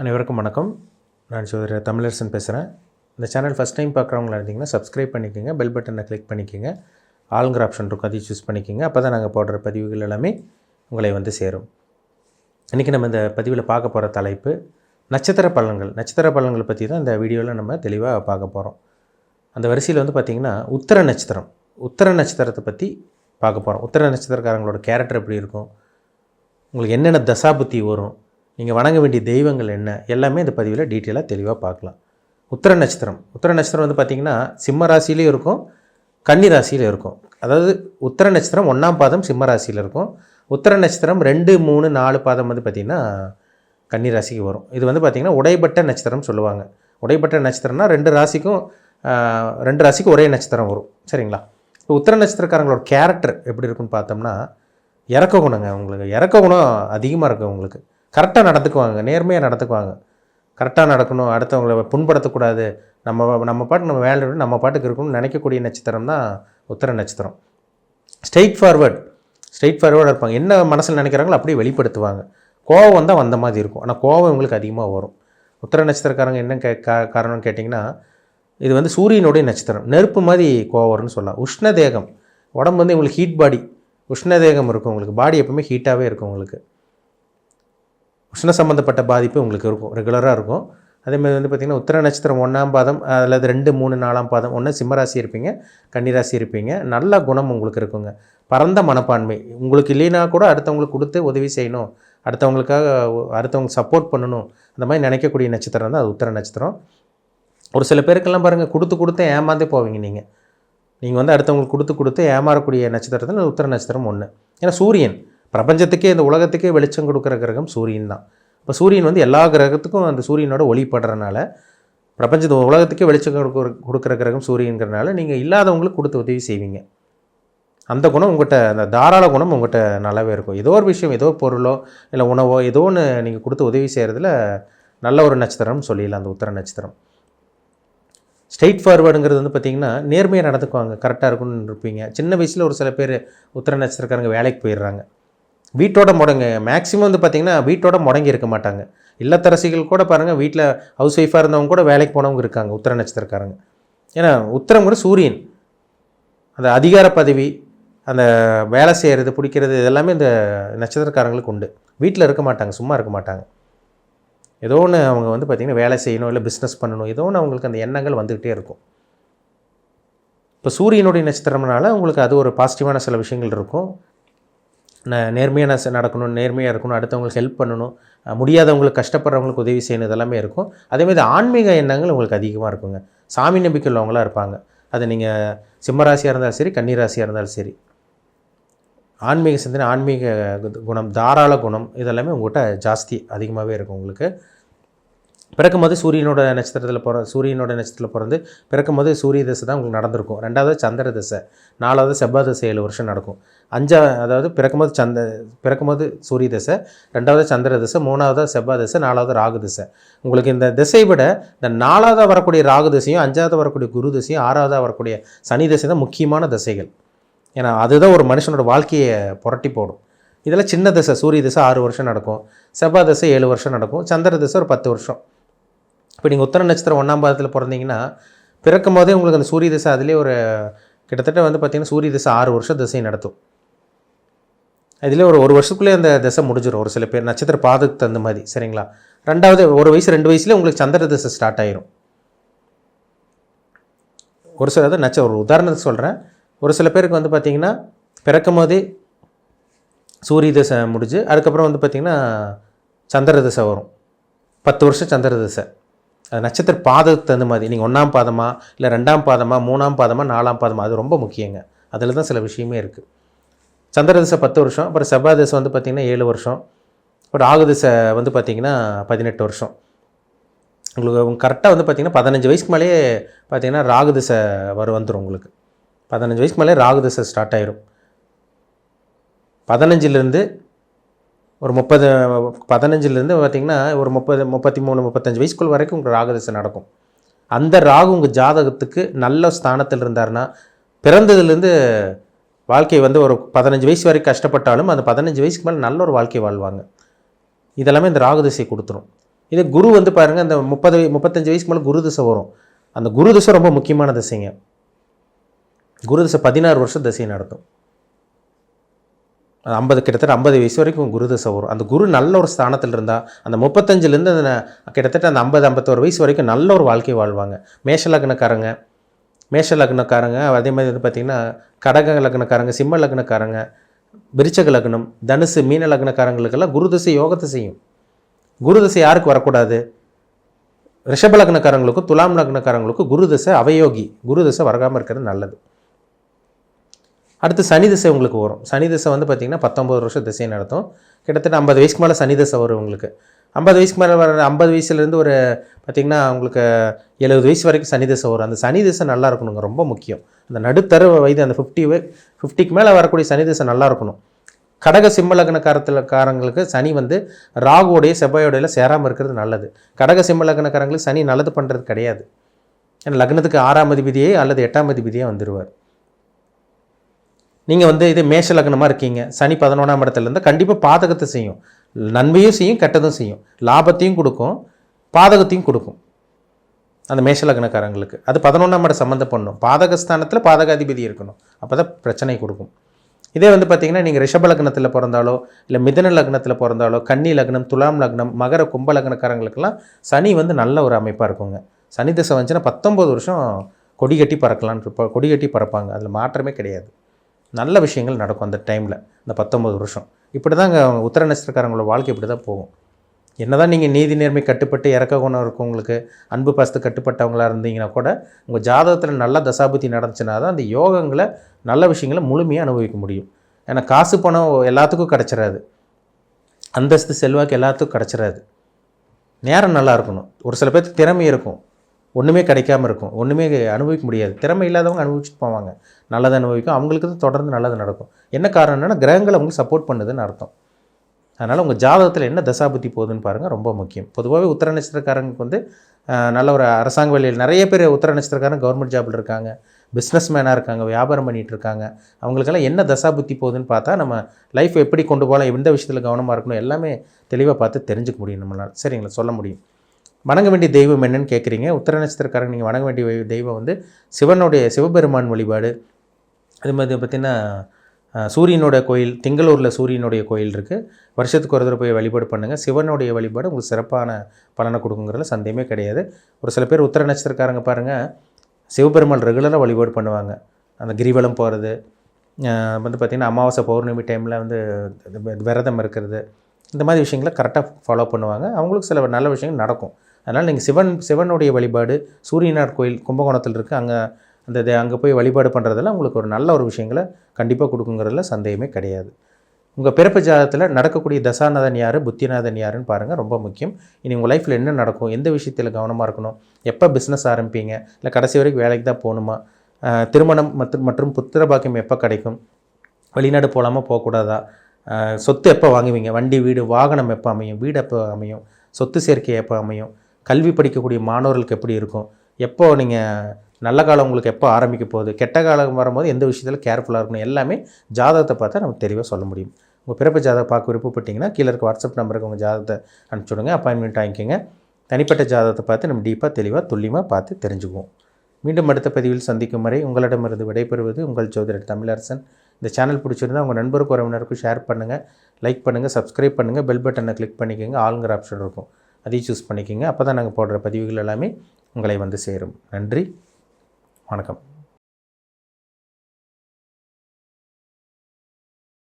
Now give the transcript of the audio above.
அனைவருக்கும் வணக்கம். நான் சோதரர் தமிழரசன் பேசுகிறேன். இந்த சேனல் ஃபஸ்ட் டைம் பார்க்குறவங்களா இருந்தீங்கன்னா சப்ஸ்கிரைப் பண்ணிக்கோங்க, பெல் பட்டனை கிளிக் பண்ணிக்கோங்க, ஆளுங்கிற ஆப்ஷன் இருக்கும் அதையும் சூஸ் பண்ணிக்கோங்க. அப்போ தான் நாங்கள் போடுற பதிவுகள் எல்லாமே உங்களை வந்து சேரும். இன்றைக்கி நம்ம இந்த பதிவில் பார்க்க போகிற தலைப்பு நட்சத்திர பலன்கள். நட்சத்திர பலன்களை பற்றி தான் இந்த வீடியோவில் நம்ம தெளிவாக பார்க்க போகிறோம். அந்த வரிசையில் வந்து பார்த்திங்கன்னா உத்திர நட்சத்திரத்தை பற்றி பார்க்க போகிறோம். உத்திர நட்சத்திரக்காரங்களோட கேரக்டர் எப்படி இருக்கும், உங்களுக்கு என்னென்ன தசாபுத்தி வரும், நீங்கள் வணங்க வேண்டிய தெய்வங்கள் என்ன, எல்லாமே இந்த பதிவில் டீட்டெயிலாக தெளிவாக பார்க்கலாம். உத்திர நட்சத்திரம் வந்து பார்த்திங்கன்னா சிம்ம ராசியிலையும் இருக்கும், கன்னி ராசியிலும் இருக்கும். அதாவது உத்திர நட்சத்திரம் 1ஆம் பாதம் சிம்ம ராசியில் இருக்கும். உத்திர நட்சத்திரம் 2, 3, 4 பாதம் வந்து பார்த்திங்கன்னா கன்னி ராசிக்கு வரும். இது வந்து பார்த்திங்கன்னா உடைப்பட்ட நட்சத்திரம் சொல்லுவாங்க. உடைப்பட்ட நட்சத்திரம்னா ரெண்டு ராசிக்கு ஒரே நட்சத்திரம் வரும். சரிங்களா? இப்போ உத்திர நட்சத்திரக்காரங்களோட கேரக்டர் எப்படி இருக்குன்னு பார்த்தோம்னா, இறக்க குணங்க. உங்களுக்கு இறக்க குணம் அதிகமாக இருக்கும். உங்களுக்கு கரெக்டாக நடந்துக்குவாங்க, நேர்மையாக நடந்துக்குவாங்க, கரெக்டாக நடக்கணும், அடுத்தவங்களை புண்படுத்தக்கூடாது, நம்ம பாட்டு நம்ம வேலை நம்ம பாட்டுக்கு இருக்கணும்னு நினைக்கக்கூடிய நட்சத்திரம் தான் உத்திர நட்சத்திரம். ஸ்ட்ரெயிட் ஃபார்வர்டாக இருப்பாங்க. என்ன மனசில் நினைக்கிறாங்களோ அப்படியே வெளிப்படுத்துவாங்க. கோவம் வந்தால் வந்த மாதிரி இருக்கும், ஆனால் கோவம் இவங்களுக்கு அதிகமாக வரும். உத்திர நட்சத்திரக்காரங்க என்ன காரணம்னு கேட்டிங்கன்னா, இது வந்து சூரியனுடைய நட்சத்திரம். நெருப்பு மாதிரி கோவம் வரும்னு சொல்லலாம். உஷ்ண தேகம், உடம்பு வந்து உங்களுக்கு ஹீட் பாடி, உஷ்ண தேகம் இருக்கும். உங்களுக்கு பாடி எப்பவுமே ஹீட்டாகவே இருக்கும். உங்களுக்கு உஷ்ண சம்மந்தப்பட்ட பாதிப்பு உங்களுக்கு இருக்கும், ரெகுலராக இருக்கும். அதேமாதிரி வந்து பார்த்திங்கன்னா உத்திர நட்சத்திரம் 1ஆம் பாதம் அல்லது 2, 3, 4ஆம் பாதம், ஒன்று சிம்மராசி இருப்பீங்க, கன்னிராசி இருப்பீங்க. நல்ல குணம் உங்களுக்கு இருக்குங்க. பரந்த மனப்பான்மை உங்களுக்கு இல்லைனா கூட அடுத்தவங்களுக்கு கொடுத்து உதவி செய்யணும், அடுத்தவங்களுக்கு சப்போர்ட் பண்ணணும், அந்த மாதிரி நினைக்கக்கூடிய நட்சத்திரம் தான் அது உத்திர நட்சத்திரம். ஒரு சில பேருக்கெல்லாம் பாருங்கள், கொடுத்து ஏமாந்தே போவீங்க. நீங்கள் வந்து அடுத்தவங்களுக்கு கொடுத்து ஏமாறக்கூடிய நட்சத்திரத்தில் உத்திர நட்சத்திரம் ஒன்று. ஏன்னா சூரியன் பிரபஞ்சத்துக்கே, இந்த உலகத்துக்கே வெளிச்சம் கொடுக்குற கிரகம் சூரியன் தான். இப்போ சூரியன் வந்து எல்லா கிரகத்துக்கும் அந்த சூரியனோட ஒளி படுறதுனால, உலகத்துக்கே வெளிச்சம் கொடுக்குற கிரகம் சூரியங்கிறனால நீங்கள் இல்லாதவங்களுக்கு கொடுத்து உதவி செய்வீங்க. அந்த குணம் உங்கள்கிட்ட, அந்த தாராள குணம் உங்கள்கிட்ட நல்லாவே இருக்கும். ஏதோ ஒரு விஷயம், ஏதோ பொருளோ இல்லை உணவோ ஏதோ ஒன்று நீங்கள் கொடுத்து உதவி செய்கிறதுல நல்ல ஒரு நட்சத்திரம்னு சொல்லிடலாம் அந்த உத்திர நட்சத்திரம். ஸ்ட்ரெயிட் ஃபார்வர்டுங்கிறது வந்து பார்த்திங்கன்னா நேர்மையாக நடந்துக்குவாங்க, கரெக்டாக இருக்குன்னு இருப்பீங்க. சின்ன வயசில் ஒரு சில பேர் உத்திர நட்சத்திரக்காரங்க வேலைக்கு போயிடுறாங்க. வீட்டோட மேக்ஸிமம் வந்து பார்த்திங்கன்னா வீட்டோட முடங்கி இருக்க மாட்டாங்க. இல்லத்தரசிகள் கூட பாருங்கள், வீட்டில் ஹவுஸ் ஒய்ஃபாக இருந்தவங்க கூட வேலைக்கு போனவங்க இருக்காங்க உத்திர நட்சத்திரக்காரங்க. ஏன்னா உத்திரம் கூட சூரியன், அந்த அதிகார பதவி, அந்த வேலை செய்கிறது, பிடிக்கிறது, இதெல்லாமே இந்த நட்சத்திரக்காரங்களுக்கு உண்டு. வீட்டில் இருக்க மாட்டாங்க, சும்மா இருக்க மாட்டாங்க. ஏதோ ஒன்று அவங்க வந்து பார்த்திங்கன்னா வேலை செய்யணும், இல்லை பிஸ்னஸ் பண்ணணும், ஏதோ ஒன்று அவங்களுக்கு அந்த எண்ணங்கள் வந்துக்கிட்டே இருக்கும். இப்போ சூரியனுடைய நட்சத்திரம்னால உங்களுக்கு அது ஒரு பாசிட்டிவான சில விஷயங்கள் இருக்கும். நேர்மையாக நடக்கணும், நேர்மையாக இருக்கணும், அடுத்தவங்களுக்கு ஹெல்ப் பண்ணணும், முடியாதவங்களுக்கு கஷ்டப்படுறவங்களுக்கு உதவி செய்யணும், இதெல்லாமே இருக்கும். அதேமாதிரி ஆன்மீக எண்ணங்கள் உங்களுக்கு அதிகமாக இருக்குங்க. சாமி நம்பிக்கை உள்ளவங்களாக இருப்பாங்க. அது நீங்கள் சிம்மராசியாக இருந்தாலும் சரி, கன்னிராசியாக இருந்தாலும் சரி. ஆன்மீக சிந்தனை, ஆன்மீக குணம், தாராள குணம், இதெல்லாமே உங்கள்கிட்ட ஜாஸ்தி அதிகமாகவே இருக்கும். உங்களுக்கு பிறக்கும்போது சூரியனோட நட்சத்திரத்தில் பிறந்து பிறக்கும்போது சூரிய தசை தான் உங்களுக்கு நடந்திருக்கும். 2வது சந்திர தசை, 4வது செவ்வாய் தசை 7 வருஷம் நடக்கும். அதாவது பிறக்கும்போது சூரிய தசை, 2வது சந்திர தசை, 3வது செவ்வாய் தசை, 4வது ராகு தசை. உங்களுக்கு இந்த திசையை விட இந்த 4வது வரக்கூடிய ராகு தசையும், 5வது வரக்கூடிய குரு தசையும், 6வது வரக்கூடிய சனி தசை தான் முக்கியமான தசைகள். ஏன்னா அதுதான் ஒரு மனுஷனோட வாழ்க்கையை புரட்டி போடும். இதெல்லாம் சின்ன தசை. சூரிய தசை 6 வருஷம் நடக்கும், செவ்வாய் தசை 7 வருஷம் நடக்கும், சந்திர தசை ஒரு 10 வருஷம். இப்போ நீங்கள் உத்திர நட்சத்திரம் 1ஆம் பாதத்தில் பிறந்தீங்கன்னா பிறக்கும் போதே உங்களுக்கு அந்த சூரிய தசை அதிலே ஒரு கிட்டத்தட்ட வந்து பார்த்திங்கன்னா சூரிய தசை 6 வருஷம் தசை நடத்தும். அதிலே ஒரு வருஷத்துக்குள்ளே அந்த தசை முடிஞ்சிடும். ஒரு சில பேர் நட்சத்திர பாதத்துக்கு தகுந்த மாதிரி. சரிங்களா? 2வது 1 வயசு 2 வயசுலேயே உங்களுக்கு சந்திர தசை ஸ்டார்ட் ஆயிரும். ஒரு சில ஒரு உதாரணத்துக்கு சொல்கிறேன். ஒரு சில பேருக்கு வந்து பார்த்திங்கன்னா பிறக்கும் போதே சூரிய தசை முடிஞ்சு அதுக்கப்புறம் வந்து பார்த்திங்கன்னா சந்திர தசை வரும். 10 வருஷம் சந்திர தசை. அது நட்சத்திர பாதத்துக்கு தகுந்த மாதிரி. நீங்கள் 1ஆம் பாதமா, இல்லை 2ஆம் பாதமா, 3ஆம் பாதமா, 4ஆம் பாதமா, அது ரொம்ப முக்கியங்க. அதில் தான் சில விஷயமே இருக்குது. சந்திர தசை 10 வருஷம், அப்புறம் செவ்வாய் தசை வந்து பார்த்திங்கன்னா 7 வருஷம், அப்புறம் ராகு தசை வந்து பார்த்திங்கன்னா 18 வருஷம். உங்களுக்கு கரெக்டாக வந்து பார்த்திங்கன்னா 15 வயசுக்கு மேலேயே பார்த்திங்கன்னா ராகு தசை வந்துடும். உங்களுக்கு 15 வயசுக்கு மேலே ராகு தசை ஸ்டார்ட் ஆயிரும். 15லேருந்து ஒரு 15லேருந்து பார்த்திங்கன்னா ஒரு 30, 33, 35 வயசுக்குள் வரைக்கும் உங்களுக்கு ராகு தசை நடக்கும். அந்த ராகு உங்கள் ஜாதகத்துக்கு நல்ல ஸ்தானத்தில் இருந்தார்னா பிறந்ததுலேருந்து வாழ்க்கை வந்து ஒரு 15 வயசு வரைக்கும் கஷ்டப்பட்டாலும் அந்த 15 வயசுக்கு மேலே நல்ல ஒரு வாழ்க்கை வாழ்வாங்க. இதெல்லாமே இந்த ராகு தசை கொடுத்துரும். இதே குரு வந்து பாருங்கள், அந்த 35 வயசுக்கு மேலே குரு திசை வரும். அந்த குரு திசை ரொம்ப முக்கியமான திசைங்க. குரு திசை 16 வருஷம் திசையை நடத்தும். 50 கிட்டத்தட்ட 50 வயசு வரைக்கும் குரு திசை வரும். அந்த குரு நல்ல ஒரு ஸ்தானத்தில் இருந்தால் அந்த 35லேருந்து அந்த கிட்டத்தட்ட அந்த 51 வயசு வரைக்கும் நல்ல ஒரு வாழ்க்கை வாழ்வாங்க. மேஷ லக்னக்காரங்க அதே மாதிரி வந்து பார்த்திங்கன்னா கடக லக்னக்காரங்க, சிம்ம லக்னக்காரங்க, விருச்சக லக்னம், தனுசு, மீன லக்னக்காரங்களுக்கெல்லாம் குரு திசை யோகத்தை செய்யும். குரு திசை யாருக்கு வரக்கூடாது? ரிஷப லக்னக்காரங்களுக்கும் துலாம் லக்னக்காரங்களுக்கும் குரு திசை அவயோகி. குரு திசை வரகாமல் இருக்கிறது நல்லது. அடுத்து சனி திசை உங்களுக்கு வரும். சனி திசை வந்து பார்த்திங்கன்னா 19 வருஷம் திசையை நடத்தும். கிட்டத்தட்ட 50 வயசுக்கு மேலே சனி திசை வரும் உங்களுக்கு. 50 வயசுக்கு மேலே வர 50 வயசுலேருந்து ஒரு பார்த்திங்கன்னா உங்களுக்கு 70 வயசு வரைக்கும் சனி திசை வரும். அந்த சனி திசை நல்லா இருக்கணுங்க, ரொம்ப முக்கியம். அந்த நடுத்தர வயது அந்த 50க்கு மேலே வரக்கூடிய சனி திசை நல்லா இருக்கணும். கடக சிம்ம லக்னக்காரங்களுக்கு சனி வந்து ராகுவோடைய செவ்வாயோடைய சேராமல் இருக்கிறது நல்லது. கடக சிம்ம லக்னக்காரங்களுக்கு சனி நல்லது பண்ணுறது கிடையாது. ஏன்னா லக்னத்துக்கு 6ஆம் அதிபதியே அல்லது 8ஆம் அதிபதியே வந்துடுவார். நீங்கள் வந்து இது மேஷ லக்னமாக இருக்கீங்க, சனி 11ஆம் இடத்துல இருந்தால் கண்டிப்பாக பாதகத்தை செய்யும். நன்மையும் செய்யும், கெட்டதும் செய்யும். லாபத்தையும் கொடுக்கும், பாதகத்தையும் கொடுக்கும் அந்த மேஷ லக்னக்காரங்களுக்கு. அது 11ஆம் இடம் சம்மந்தம் பண்ணும். பாதகஸ்தானத்தில் பாதகாதிபதி இருக்கணும், அப்போ தான் பிரச்சனை கொடுக்கும். இதே வந்து பார்த்திங்கன்னா நீங்கள் ரிஷப லக்னத்தில் பிறந்தாலோ இல்லை மிதன லக்னத்தில் பிறந்தாலோ, கன்னி லக்னம், துலாம் லக்னம், மகர கும்ப லக்னக்காரங்களுக்கெல்லாம் சனி வந்து நல்ல ஒரு அமைப்பாக இருக்குங்க. சனி திசை வந்துச்சுன்னா 19 வருஷம் கொடி கட்டி கொடி கட்டி பறப்பாங்க. அதில் மாற்றமே கிடையாது. நல்ல விஷயங்கள் நடக்கும் அந்த டைமில், இந்த 19 வருஷம். இப்படி தாங்க உத்திர நட்சத்திரக்காரங்களோட வாழ்க்கை இப்படி தான் போகும். என்ன தான் நீங்கள் நீதி நேர்மை கட்டுப்பட்டு இறக்க குணம் இருக்கும், உங்களுக்கு அன்பு பாசத்து கட்டுப்பட்டவங்களாக இருந்தீங்கன்னா கூட உங்கள் ஜாதகத்தில் நல்ல தசாபுத்தி நடந்துச்சுன்னா தான் அந்த யோகங்களை நல்ல விஷயங்களை முழுமையாக அனுபவிக்க முடியும். ஏன்னா காசு பணம் எல்லாத்துக்கும் கிடச்சிடாது, அந்தஸ்து செல்வாக்கு எல்லாத்துக்கும் கிடச்சிடாது. நேரம் நல்லா இருக்கணும். ஒரு சில பேருக்கு திறமை இருக்கும், ஒன்றுமே கிடைக்காமல் இருக்கும், ஒன்றுமே அனுபவிக்க முடியாது. திறமை இல்லாதவங்க அனுபவிச்சுட்டு போவாங்க, நல்லதை அனுபவிக்கும். அவங்களுக்கு தான் தொடர்ந்து நல்லது நடக்கும். என்ன காரணம்? என்னென்னா கிரகங்கள் அவங்களுக்கு சப்போர்ட் பண்ணுதுன்னு அர்த்தம். அதனால் உங்கள் ஜாதகத்தில் என்ன தசாபுத்தி போகுதுன்னு பாருங்கள், ரொம்ப முக்கியம். பொதுவாகவே உத்திர நட்சத்திரக்காரங்களுக்கு வந்து நல்ல ஒரு அரசாங்க வேலையில் நிறைய பேர் உத்திர நட்சத்திரக்காரங்க கவர்மெண்ட் ஜாபில் இருக்காங்க, பிஸ்னஸ் மேனாக இருக்காங்க, வியாபாரம் பண்ணிகிட்டு இருக்காங்க. அவங்களுக்கெல்லாம் என்ன தசாபுத்தி போகுதுன்னு பார்த்தா நம்ம லைஃப் எப்படி கொண்டு போகலாம், எந்த விஷயத்தில் கவனமாக இருக்கணும், எல்லாமே தெளிவாக பார்த்து தெரிஞ்சுக்க முடியும் நம்மளால். சரிங்களா, சொல்ல முடியும். வணங்க வேண்டிய தெய்வம் என்னன்னு கேட்குறீங்க. உத்திர நட்சத்திரக்காரங்க நீங்கள் வணங்க வேண்டிய தெய்வம் வந்து சிவபெருமான் வழிபாடு. அது மாதிரி பார்த்திங்கன்னா சூரியனோட கோயில், திங்களூரில் சூரியனுடைய கோயில் இருக்குது. வருஷத்துக்கு ஒரு தடவை போய் வழிபாடு பண்ணுங்கள். சிவனுடைய வழிபாடு உங்களுக்கு சிறப்பான பலனை கொடுக்குங்கிறதுல சந்தேகமே கிடையாது. ஒரு சில பேர் உத்திர நட்சத்திரக்காரங்க பாருங்கள், சிவபெருமான் ரெகுலராக வழிபாடு பண்ணுவாங்க. அந்த கிரிவலம் போகிறது வந்து பார்த்திங்கன்னா அமாவாசை பௌர்ணமி டைமில் வந்து விரதம் இருக்கிறது, இந்த மாதிரி விஷயங்களை கரெக்டாக ஃபாலோ பண்ணுவாங்க. அவங்களுக்கு சில நல்ல விஷயங்கள் நடக்கும். அதனால் நீங்கள் சிவனுடைய வழிபாடு, சூரியனார் கோயில் கும்பகோணத்தில் இருக்குது, அங்கே போய் வழிபாடு பண்ணுறதெல்லாம் உங்களுக்கு ஒரு நல்ல ஒரு விஷயங்களை கண்டிப்பாக கொடுக்குங்கிறதுல சந்தேகமே கிடையாது. உங்கள் பிறப்பு ஜாதகத்தில் நடக்கக்கூடிய தசாநாதன் யார், புத்திநாதன் யாருன்னு பாருங்கள், ரொம்ப முக்கியம். இனி உங்கள் லைஃப்பில் என்ன நடக்கும், எந்த விஷயத்தில் கவனமாக இருக்கணும், எப்போ பிஸ்னஸ் ஆரம்பிப்பீங்க, இல்லை கடைசி வரைக்கும் வேலைக்கு தான் போகணுமா, திருமணம் மற்றும் புத்திர பாக்கியம் எப்போ கிடைக்கும், வெளிநாடு போகலாமா போகக்கூடாதா, சொத்து எப்போ வாங்குவீங்க, வண்டி வீடு வாகனம் எப்போ அமையும், வீடு எப்போ அமையும், சொத்து சேர்க்கை எப்போ அமையும், கல்வி படிக்கக்கூடிய மாணவர்களுக்கு எப்படி இருக்கும், எப்போ நீங்கள் நல்ல காலம் உங்களுக்கு எப்போ ஆரம்பிக்க போகுது, கெட்ட காலம் வரும்போது எந்த விஷயத்தில் கேர்ஃபுல்லாக இருக்கணும், எல்லாமே ஜாதகத்தை பார்த்தா நம்ம தெளிவாக சொல்ல முடியும். உங்கள் பிறப்பு ஜாதகம் பார்க்க விருப்பப்பட்டிங்கன்னா கீழே இருக்க வாட்ஸ்அப் நம்பருக்கு உங்கள் ஜாதகத்தை அனுப்பிச்சுடுங்க, அப்பாயின்மெண்ட் வாங்கிக்கோங்க. தனிப்பட்ட ஜாதகத்தை பார்த்து நம்ம டீப்பாக தெளிவாக துல்லியமாக பார்த்து தெரிஞ்சுக்குவோம். மீண்டும் அடுத்த பதிவில் சந்திக்கும் வரை உங்களிடமிருந்து விடைபெறுவது உங்கள் ஜோதிடர் தமிழரசன். இந்த சேனல் பிடிச்சிருந்தால் உங்கள் நண்பருக்கு உறவினருக்கும் ஷேர் பண்ணுங்கள், லைக் பண்ணுங்கள், சப்ஸ்கிரைப் பண்ணுங்கள், பெல் பட்டனை கிளிக் பண்ணிக்கோங்க. ஆளுங்கிற ஆப்ஷன் இருக்கும், அதையும் சூஸ் பண்ணிக்கோங்க. அப்போ தான் நாங்கள் போடுற பதிவுகள் எல்லாமே உங்களை வந்து சேரும். நன்றி, வணக்கம்.